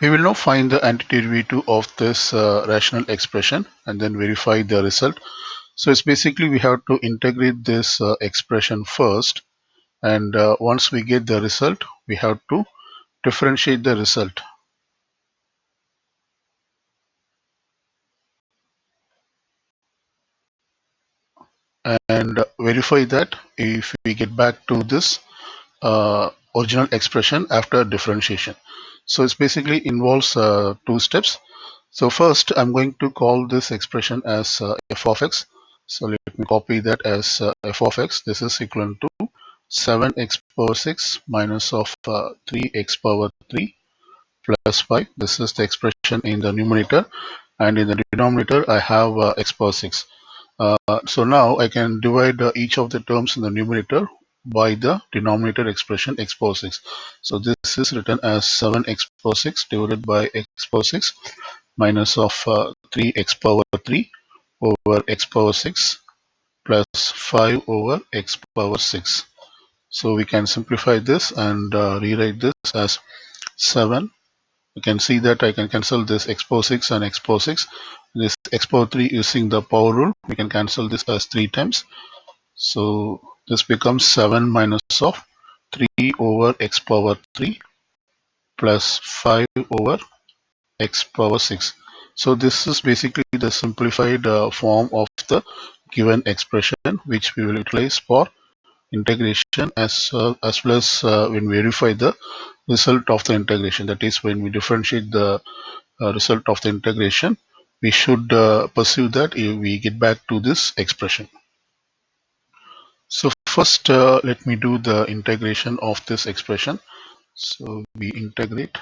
We will now find the antiderivative of this rational expression and then verify the result. So it's basically we have to integrate this expression first, and once we get the result, we have to differentiate the result and verify that if we get back to this original expression after differentiation. So it's basically involves two steps. So first I'm going to call this expression as f of x. So let me copy that as f of x. This is equal to 7x power 6 minus of 3x power 3 plus 5. This is the expression in the numerator, and in the denominator I have x power 6. So now I can divide each of the terms in the numerator by the denominator expression x power 6. So this is written as 7x power 6 divided by x power 6 minus of 3x power 3 over x power 6 plus 5 over x power 6. So we can simplify this and rewrite this as 7. You can see that I can cancel this x power 6 and x power 6. This x power 3 using the power rule, we can cancel this as 3 times. So this becomes 7 minus of 3 over x power 3 plus 5 over x power 6. So this is basically the simplified form of the given expression, which we will utilize for integration as well as when we verify the result of the integration. That is, when we differentiate the result of the integration, we should pursue that if we get back to this expression. So first let me do the integration of this expression. So we integrate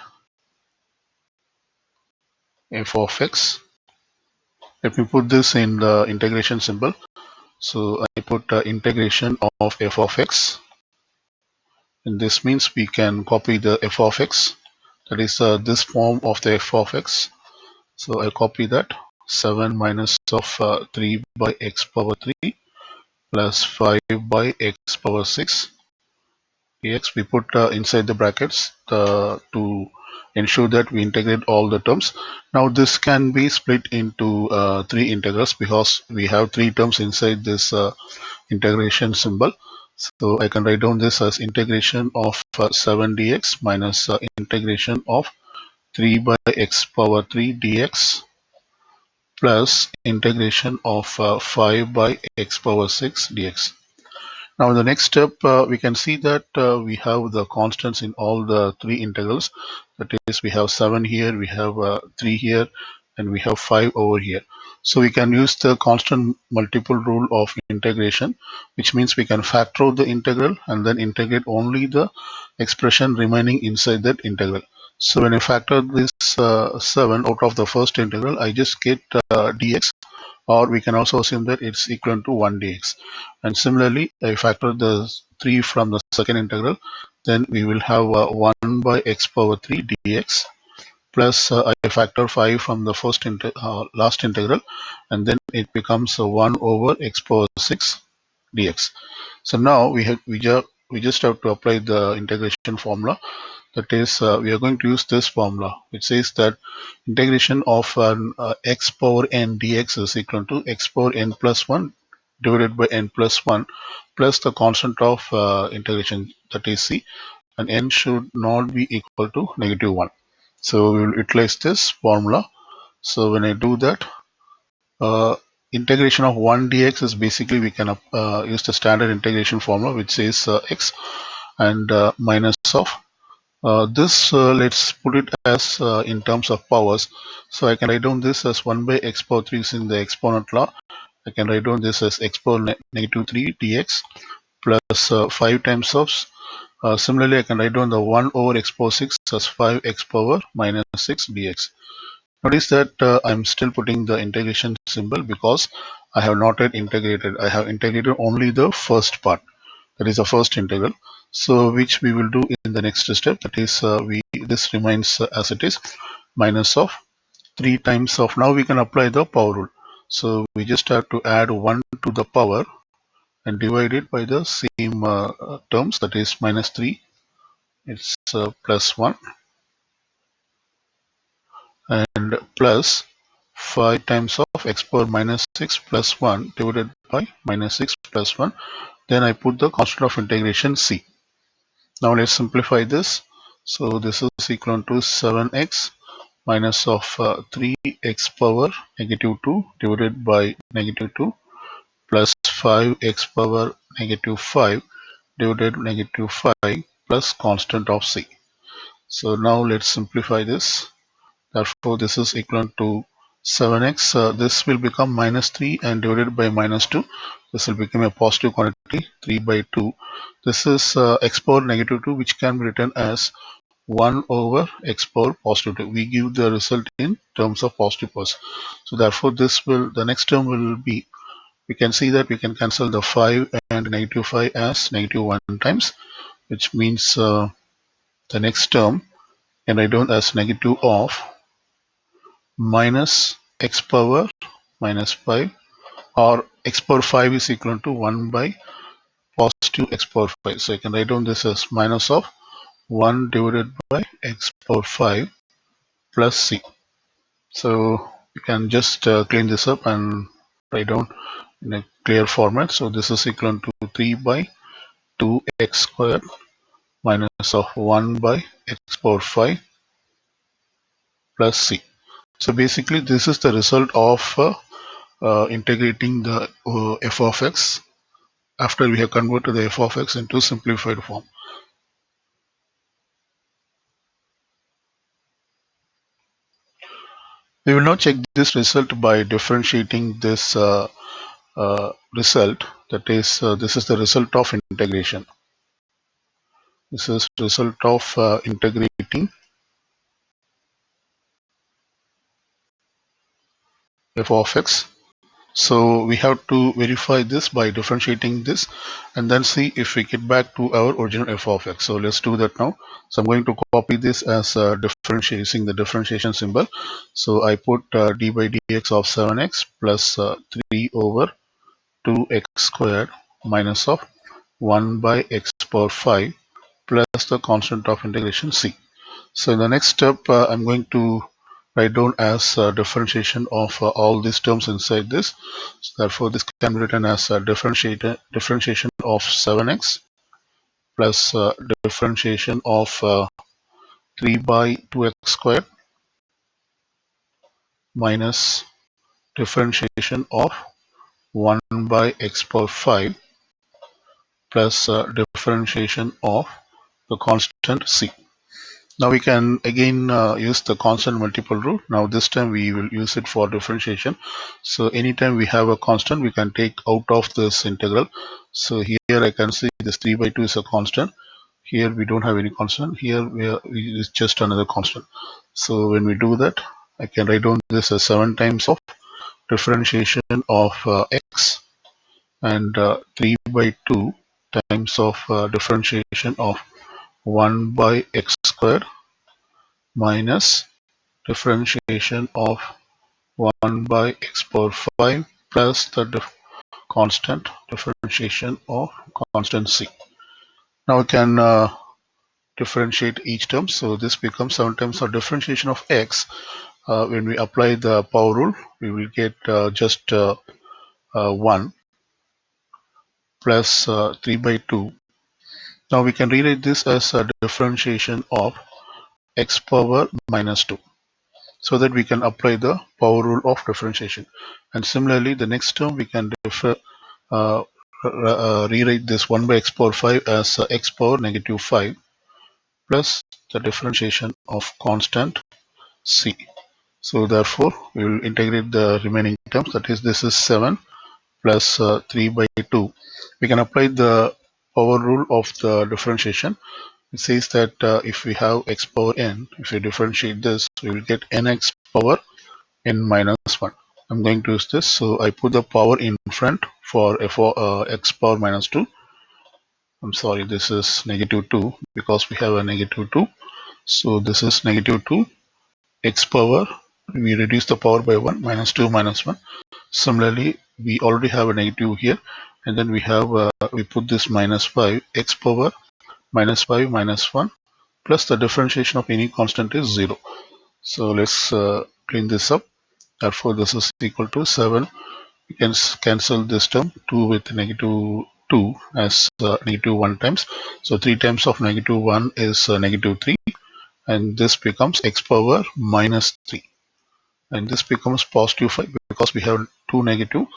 f of x. Let me put this in the integration symbol. So I put integration of f of x, and this means we can copy the f of x, that is this form of the f of x. So I copy that 7 minus of 3 by x power 3 plus 5 by x power 6 dx. We put inside the brackets to ensure that we integrate all the terms. Now this can be split into three integrals because we have three terms inside this integration symbol. So I can write down this as integration of 7 dx minus integration of 3 by x power 3 dx plus integration of 5 by x power 6 dx. Now in the next step, we can see that we have the constants in all the three integrals. That is, we have 7 here, we have 3 here, and we have 5 over here. So we can use the constant multiple rule of integration, which means we can factor out the integral and then integrate only the expression remaining inside that integral. So when I factor this 7 out of the first integral, I just get dx, or we can also assume that it's equal to 1 dx. And similarly, I factor the 3 from the second integral, then we will have 1 by x power 3 dx plus I factor 5 from the last integral, and then it becomes 1 over x power 6 dx. So now we just have to apply the integration formula. That is, we are going to use this formula, which says that integration of an x power n dx is equal to x power n plus 1 divided by n plus 1 plus the constant of integration, that is c, and n should not be equal to -1. So we will utilize this formula. So when I do that, integration of 1 dx is basically we can use the standard integration formula, which says x and minus of this, let's put it as in terms of powers. So I can write down this as 1 by x power 3 using the exponent law. I can write down this as x power -3 dx plus 5 times of. Similarly, I can write down the 1 over x power 6 as 5x power -6 dx. Notice that I'm still putting the integration symbol because I have not yet integrated. I have integrated only the first part, that is the first integral. So which we will do in the next step, that is this remains as it is, minus of 3 times of, now we can apply the power rule. So we just have to add 1 to the power and divide it by the same terms, that is -3, it's plus 1 and plus 5 times of x power minus 6 plus 1 divided by minus 6 plus 1. Then I put the constant of integration c. Now let's simplify this. So this is equal to 7x minus of 3x power negative 2 divided by negative 2 plus 5x power negative 5 divided by negative 5 plus constant of c. So now let's simplify this. Therefore, this is equal to 7x. This will become minus 3 and divided by minus 2. This will become a positive quantity 3 by 2. This is x power negative 2, which can be written as 1 over x power positive 2. We give the result in terms of positive powers. So therefore, the next term will be, we can see that we can cancel the 5 and negative 5 as negative 1 times, which means the next term can write down as negative of minus x power minus 5, or x power 5 is equal to 1 by positive x power 5. So I can write down this as minus of 1 divided by x power 5 plus c. So you can just clean this up and write down in a clear format. So this is equal to 3 by 2x squared minus of 1 by x power 5 plus c. So basically this is the result of integrating the f of x after we have converted the f of x into simplified form. We will now check this result by differentiating this result. That is, this is the result of integration. This is result of integrating f of x. So we have to verify this by differentiating this and then see if we get back to our original f of x. So let's do that now. So I'm going to copy this as using the differentiation symbol. So I put d by dx of 7x plus 3 over 2x squared minus of 1 by x power 5 plus the constant of integration c. So in the next step, I'm going to write down as differentiation of all these terms inside this. So therefore, this can be written as differentiation of 7x plus differentiation of 3 by 2x squared minus differentiation of 1 by x power 5 plus differentiation of the constant c. Now we can again use the constant multiple rule. Now this time we will use it for differentiation. So anytime we have a constant, we can take out of this integral. So here I can see this 3 by 2 is a constant. Here we don't have any constant. Here it's just another constant. So when we do that, I can write down this as 7 times of differentiation of x and 3 by 2 times of differentiation of 1 by x squared minus differentiation of 1 by x power 5 plus the constant differentiation of constant c. Now we can differentiate each term. So this becomes 7 times of differentiation of x. When we apply the power rule, we will get just 1 plus 3 by 2. Now we can rewrite this as a differentiation of x power minus 2, so that we can apply the power rule of differentiation. And similarly, the next term we can rewrite this 1 by x power 5 as x power negative 5 plus the differentiation of constant c. So therefore, we will integrate the remaining terms. That is, this is 7 plus 3 by 2. We can apply the power rule of the differentiation. It says that if we have x power n, if we differentiate this, we will get nx power n minus 1. I'm going to use this. So I put the power in front for x power minus 2. I'm sorry, this is negative 2 because we have a negative 2. So this is negative 2 x power. We reduce the power by 1 minus 2 minus 1. Similarly, we already have a negative here, and then we put this minus 5 x power minus 5 minus 1 plus the differentiation of any constant is 0. So let's clean this up. Therefore, this is equal to 7. We can cancel this term 2 with negative 2 as negative 1 times. So 3 times of negative 1 is negative 3, and this becomes x power minus 3. And this becomes positive 5 because we have 2 negative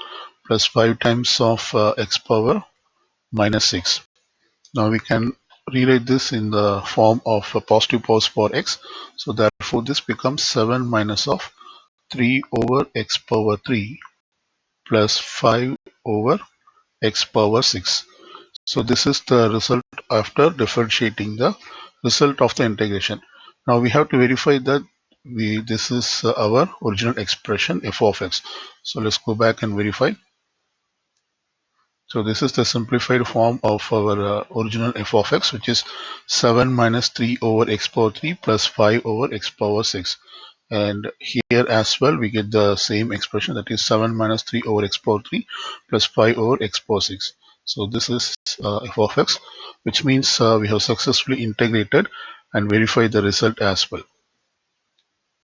plus 5 times of x power minus 6. Now we can rewrite this in the form of positive powers for x. So therefore this becomes 7 minus of 3 over x power 3 plus 5 over x power 6. So this is the result after differentiating the result of the integration. Now we have to verify that this is our original expression f of x. So let's go back and verify. So this is the simplified form of our original f of x, which is 7 minus 3 over x power 3 plus 5 over x power 6. And here as well we get the same expression, that is 7 minus 3 over x power 3 plus 5 over x power 6. So this is f of x, which means we have successfully integrated and verified the result as well.